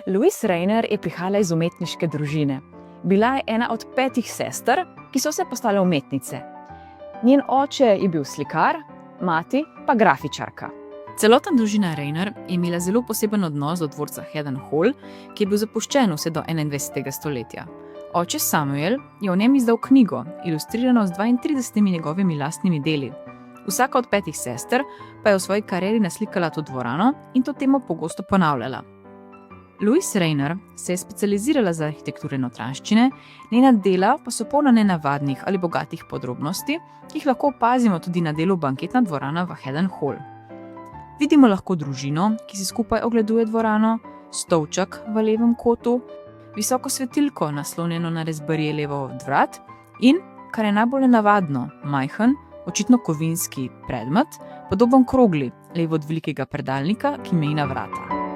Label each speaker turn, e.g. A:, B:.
A: Louise Rainer je prihajala iz umetniške družine. Bila je ena od 5 sester, ki so se postale umetnice. Njen oče je bil slikar, mati pa grafičarka. Celotna družina Rainer je imela zelo poseben odnos do dvorca Haddon Hall, ki je bil zapuščen vse do 21. stoletja. Oče Samuel je v njem izdal knjigo, ilustrirano z 32 njegovimi lastnimi deli. Vsaka od 5 sester pa je v svoji karieri naslikala to dvorano in to temo pogosto ponavljala. Louise Rainer se je specializirala za arhitekturo in notranjščine, njena dela pa so polna nenavadnih ali bogatih podrobnosti, ki jih lahko opazimo tudi na delu Banketna dvorana v Haddon Hall. Vidimo lahko družino, ki si skupaj ogleduje dvorano, stolček v levem kotu, visoko svetilko naslonjeno na rezbarjeljevo od vrat in, kar je najbolj nenavadno, majhen, očitno kovinski predmet, podoben krogli, levo od velikega predalnika, ki meji na vrata.